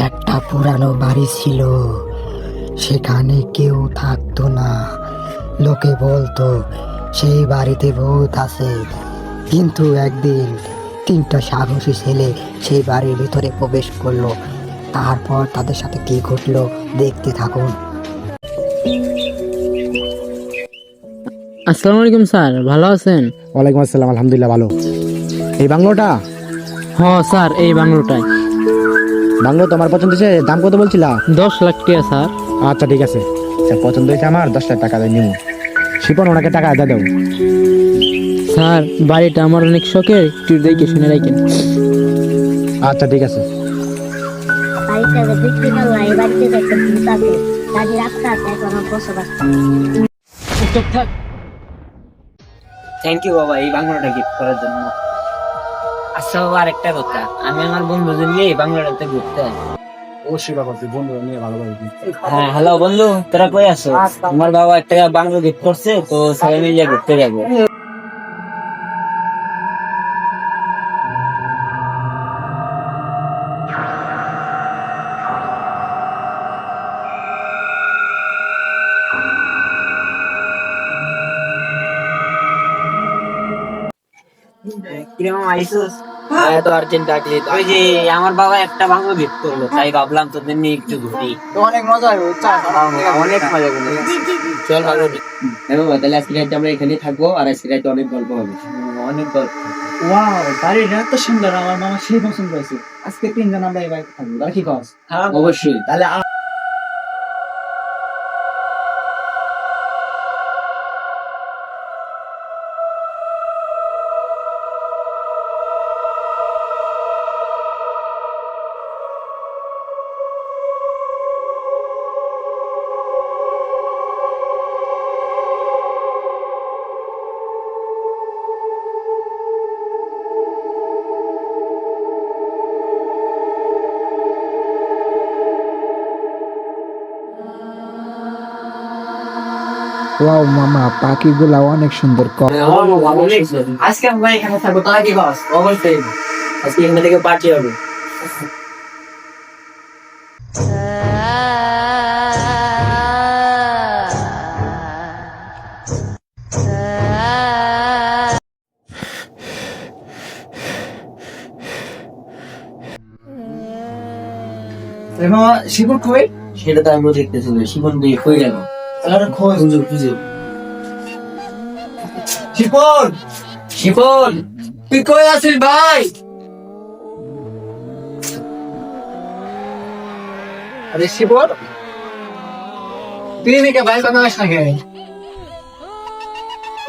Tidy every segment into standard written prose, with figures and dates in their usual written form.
একটা পুরানো বাড়ি ছিল, সেখানে কেউ থাকতো না। লোকে বলতো সেই বাড়িতে ভূত আছে। কিন্তু একদিন তিনটা সাহসী ছেলে সেই বাড়ির ভিতরে প্রবেশ করলো। তারপর তাদের সাথে কি ঘটলো দেখতে থাকুন। আসসালামু আলাইকুম স্যার, ভালো আছেন? ওয়ালাইকুম আসসালাম, আলহামদুলিল্লাহ ভালো। এই বাংলোটা স্যার, এই বাংলোটায় বাংলো তোমার পছন্দ হয়েছে? দাম কত বলছিলা? 10 লাখ টাকা স্যার। আচ্ছা ঠিক আছে, পছন্দ হয়েছে আমার, 10 লাখ টাকা দিয়ে নিবো। শিপন ওনাকে টাকা দিয়ে দাও। স্যার, বাড়িটা আমার অনেক শখের, একটু দেখে শুনে রাখেন। আচ্ছা ঠিক আছে। বাড়িটা বিক্রি করলাম, এই বাড়িতে একটা ভূত আছে, দাদির আত্মা আছে, এখন বসবাস করে। থ্যাংক ইউ বাবা এই বাংলাটা গিফট করার জন্য। আচ্ছা বাবা, আরেকটা কথা, আমি আমার বন্ধুদের নিয়ে এই বাংলাটাতে ঘুরতে আসি। অবশ্যই বাবা, তুই বন্ধুরা নিয়ে ভালো লাগবে। হ্যাঁ, হ্যালো বন্ধু, তোরা কই আছো? আমার বাবা একটা বাংলা গিফট করছে, তো সবাই মিলে ঘুরতে যাবো। কিরকম আইসোস? এত আর্জেন্ট ডাকলি? ওই যে আমার বাবা একটা বাংলা গিফট করলো, তাই ভাবলাম তোদের নিয়ে একটু ঘুরি। অনেক মজা হবে, অনেক মজা করবো। চল ভালো। হ্যাঁ বাবা, তাহলে আজকে রাতে আমরা এখানেই থাকবো, আর আজকে রাতে অনেক গল্প হবে। অনেক গল্প। ওয়াও, বাড়িটা এত সুন্দর, আমার মামা সেই পছন্দ হয়েছে। আজকে 3 জন আমরা এই বাড়িতে থাকবো, তাহলে কি কস? অবশ্যই। তাহলে ওয়াও মামা, পাখিগুলা অনেক সুন্দর। আজকে আমরা এখানে থাকবো, তাহলে কি কস? অবশ্যই, আজকে এখান থেকে পার্টি হবে। শিবুর কই? সেটা তো আমরা দেখতেছি না, শিবন দিয়ে হয়ে গেল। শিবন, শিবন, তুই কই আছিস ভাই? আরে শিবন, তুই নাকি ভাই কোনো আস না কে?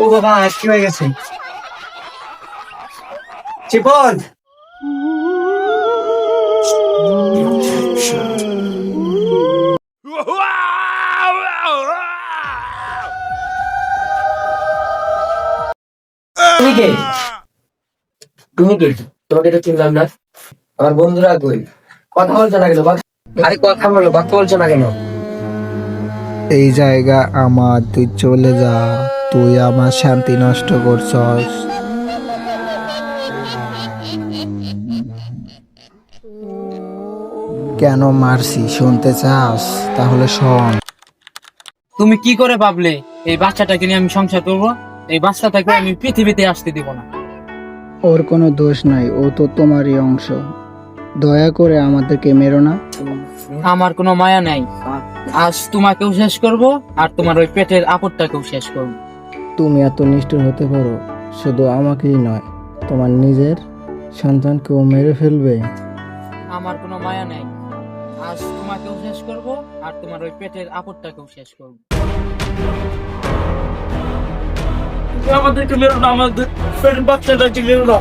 ও বাবা, কি হয়ে গেছে? শিবন, তুমি কে? তুমি কে? তোমাকে তো চিনলাম না। আমার বন্ধুরা কই? কথা বলছো না কেন? আরে কথা বলো, কথা বলছো না কেন? এই জায়গা আমার, তুই চলে যা। তুই আমার শান্তি নষ্ট করছস। কেন মারছি শুনতে চাস? তাহলে শোন। তুমি কি করে ভাবলে এই বাচ্চাটাকে নিয়ে আমি সংসার করব? এই বাচ্চাটাকে আমি পৃথিবীতে আসতে দিব না। ওর কোনো দোষ নাই, ও তো তোমারই অংশ। দয়া করে আমাদেরকে মেরো না। আমার কোনো মায়া নাই। আজ তোমাকেও শেষ করব, আর তোমার ওই পেটের আপদটাকেও শেষ করব। তুমি এত নিষ্ঠুর হতে পারো? শুধু আমাকেই নয়, তোমার নিজের সন্তানকেও মেরে ফেলবে? আমার কোনো মায়া নাই। আজ তোমাকেও শেষ করব, আর তোমার ওই পেটের আপদটাকেও শেষ করব। আমাদেরকে মেরো না, আমাদের পেটের বাচ্চাটাকে মেরো না,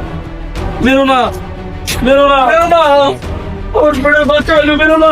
মেরো না, মেরো না, মেরো না, ওর পেটের বাচ্চা মেরো না।